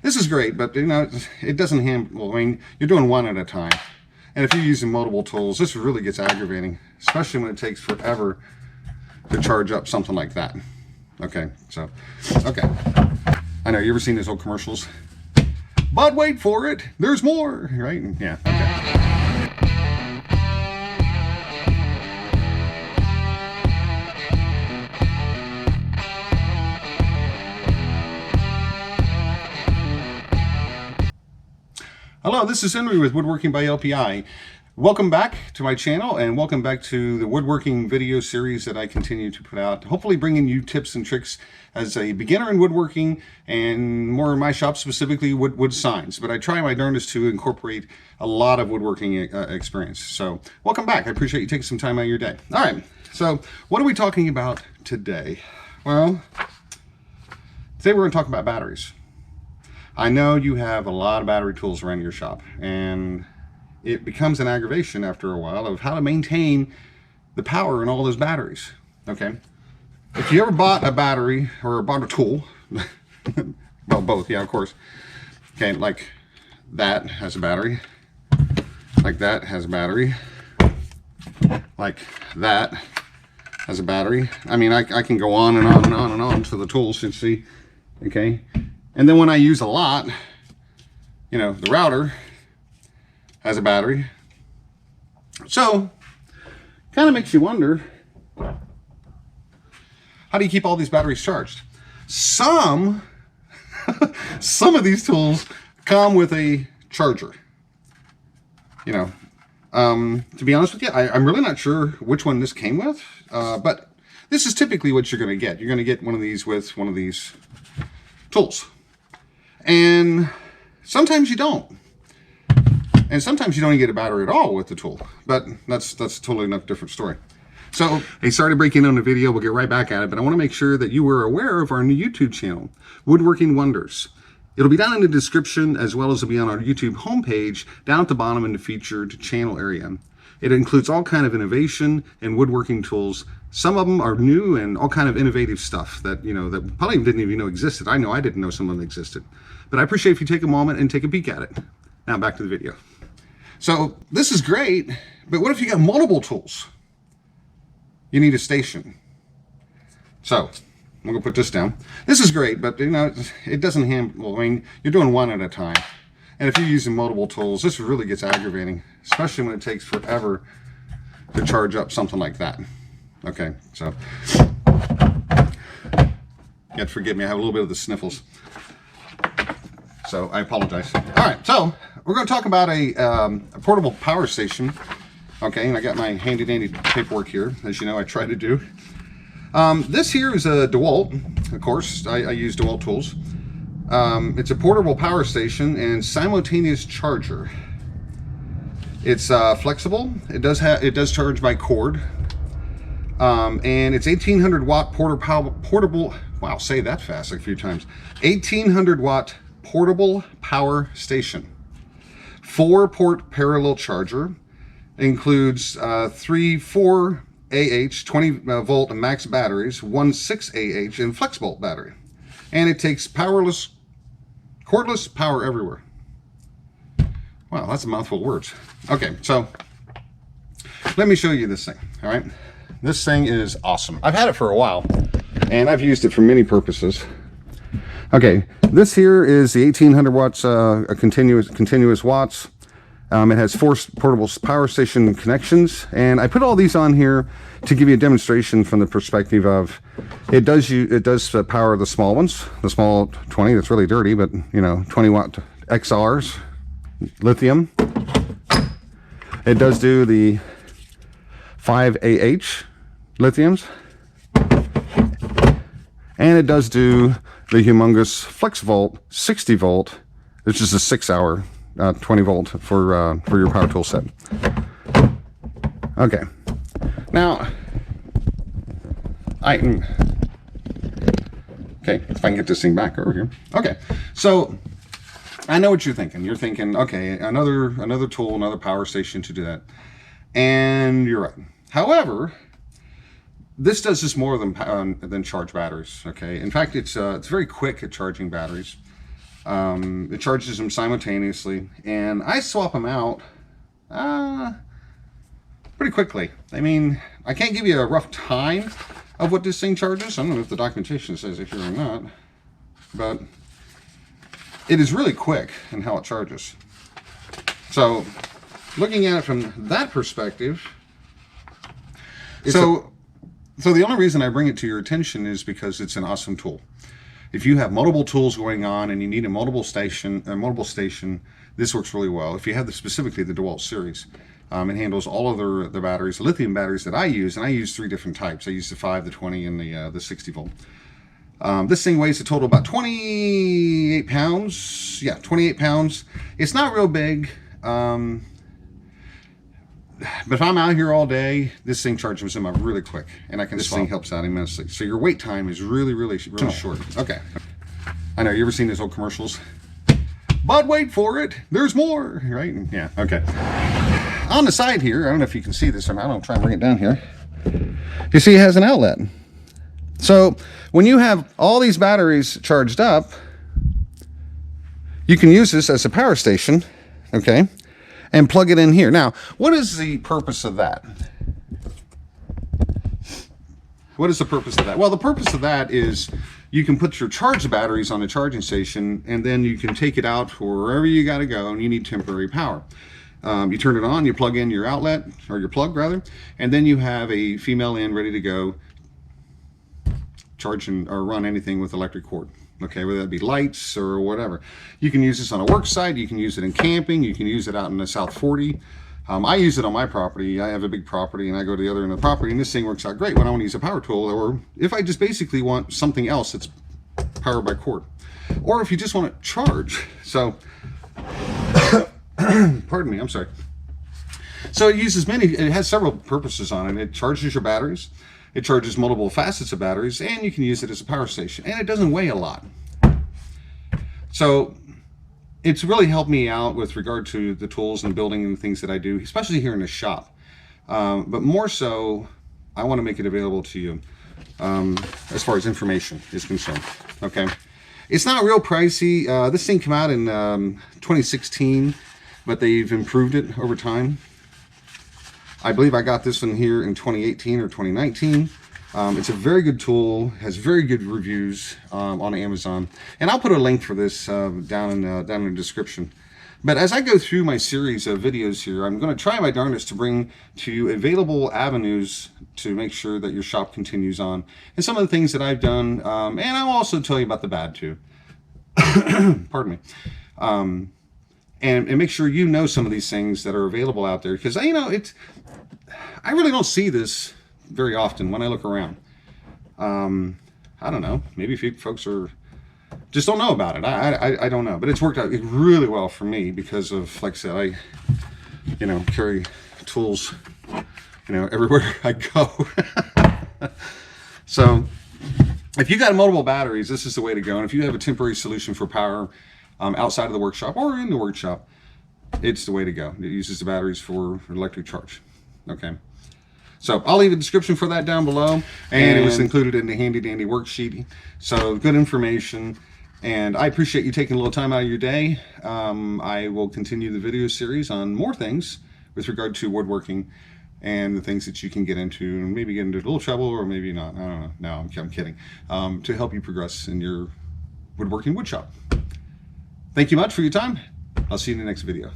this is great, but you know, it doesn't handle, I mean, you're doing one at a time. And if you're using multiple tools, this really gets aggravating, especially when it takes forever to charge up something like that. Okay, so, okay. I know, you ever seen those old commercials? But wait for it, there's more, right? Yeah, okay. Hello, this is Henry with Woodworking by LPI. Welcome back to my channel and welcome back to the woodworking video series that I continue to put out. Hopefully bringing you tips and tricks as a beginner in woodworking and more in my shop, specifically wood signs. But I try my darndest to incorporate a lot of woodworking experience. So welcome back. I appreciate you taking some time out of your day. All right, so what are we talking about today? Well, today we're going to talk about batteries. I know you have a lot of battery tools around your shop, and it becomes an aggravation after a while of how to maintain the power in all those batteries. Okay, if you ever bought a battery or bought a tool, well, both, yeah, of course. Okay, like that has a battery, like that has a battery, like that has a battery. I mean, I can go on and on and on and on to the tools and see. Okay. And then when I use a lot, you know, the router has a battery. So, kind of makes you wonder, how do you keep all these batteries charged? Some of these tools come with a charger. You know, to be honest with you, I'm really not sure which one this came with, but this is typically what you're going to get. You're going to get one of these with one of these tools. And sometimes you don't. And sometimes you don't even get a battery at all with the tool. But that's totally enough different story. So, hey, sorry to break in on the video. We'll get right back at it. But I want to make sure that you were aware of our new YouTube channel, Woodworking Wonders. It'll be down in the description, as well as it'll be on our YouTube homepage, down at the bottom in the featured channel area. It includes all kind of innovation and woodworking tools. Some of them are new and all kind of innovative stuff that, you know, that probably didn't even know existed. I know I didn't know some of them existed. But I appreciate if you take a moment and take a peek at it. Now back to the video. So this is great, but what if you got multiple tools? You need a station. So I'm gonna put this down. This is great, but you know, it doesn't handle, I mean, you're doing one at a time. And if you're using multiple tools, this really gets aggravating, especially when it takes forever to charge up something like that. Okay, so you have to forgive me, I have a little bit of the sniffles. So I apologize. All right, so we're going to talk about a portable power station. Okay, and I got my handy dandy paperwork here, as you know I try to do. This here is a Dewalt, of course. I use Dewalt tools. It's a portable power station and simultaneous charger. It's flexible. It does charge by cord, and it's 1800 watt portable. Wow, say that fast like a few times. 1800 watt portable power station. 4-port parallel charger. Includes 3 4 AH 20 volt max batteries, 1 6 AH and flex bolt battery, and it takes cordless power everywhere. Wow, that's a mouthful of words. Okay, so let me show you this thing. All right, this thing is awesome. I've had it for a while, and I've used it for many purposes. Okay, this here is the 1800 watts, continuous watts. It has 4 portable power station connections, and I put all these on here to give you a demonstration from the perspective of it does power the small ones, the small 20. That's really dirty, but you know, 20 watt XRs, lithium. It does do the 5 AH lithiums, and it does do the humongous flex volt 60 volt, which is a 6-hour 20 volt for your power tool set. Okay, now okay, if I can get this thing back over here. Okay, so I know what you're thinking. You're thinking, okay, another tool, another power station to do that, and you're right. However, this does just more than charge batteries. Okay, in fact, it's very quick at charging batteries. It charges them simultaneously, and I swap them out pretty quickly. I mean, I can't give you a rough time of what this thing charges. I don't know if the documentation says it here or not, but it is really quick in how it charges. So looking at it from that perspective, so the only reason I bring it to your attention is because it's an awesome tool. If you have multiple tools going on and you need a multiple station, this works really well. If you have specifically the Dewalt series, it handles all of the batteries, the lithium batteries that I use, and I use 3 different types. I use the 5, the 20, and the 60 volt. This thing weighs a total about 28 pounds. Yeah, 28 pounds. It's not real big. But if I'm out here all day, this thing charges them up really quick, and this thing helps out immensely. So your wait time is really short. Okay. I know, you ever seen those old commercials? But wait for it, there's more, right? Yeah, okay. On the side here, I don't know if you can see this or not. I'll try and bring it down here. You see it has an outlet. So when you have all these batteries charged up, you can use this as a power station, okay? And plug it in here. Now, what is the purpose of that? What is the purpose of that? Well, the purpose of that is you can put your charged batteries on a charging station, and then you can take it out for wherever you got to go, and you need temporary power. You turn it on, you plug in your outlet, or your plug rather, and then you have a female end ready to go charge or run anything with electric cord. Okay, whether that be lights or whatever. You can use this on a work site, you can use it in camping, you can use it out in the South 40. I use it on my property. I have a big property and I go to the other end of the property, and this thing works out great when I want to use a power tool, or if I just basically want something else that's powered by cord. Or if you just want to charge. So, pardon me, I'm sorry. So it has several purposes on it. It charges your batteries. It charges multiple facets of batteries, and you can use it as a power station, and it doesn't weigh a lot. So it's really helped me out with regard to the tools and building and things that I do, especially here in the shop. But more so, I want to make it available to you as far as information is concerned. Okay, it's not real pricey. This thing came out in 2016, but they've improved it over time. I believe I got this one here in 2018 or 2019. It's a very good tool, has very good reviews on Amazon, and I'll put a link for this down in the description. But as I go through my series of videos here, I'm going to try my darndest to bring to you available avenues to make sure that your shop continues on, and some of the things that I've done, and I'll also tell you about the bad too. Pardon me. And make sure you know some of these things that are available out there, because I really don't see this very often when I look around. I don't know, maybe folks just don't know about it. I don't know, but it's worked out really well for me because of, like I said, I carry tools everywhere I go. So if you got multiple batteries, this is the way to go. And if you have a temporary solution for power outside of the workshop or in the workshop, it's the way to go. It uses the batteries for electric charge. Okay, so I'll leave a description for that down below, and it was included in the handy dandy worksheet. So good information, and I appreciate you taking a little time out of your day. I will continue the video series on more things with regard to woodworking and the things that you can get into, and maybe get into a little trouble, or maybe not. I don't know. No, I'm kidding. To help you progress in your woodworking woodshop. Thank you much for your time. I'll see you in the next video.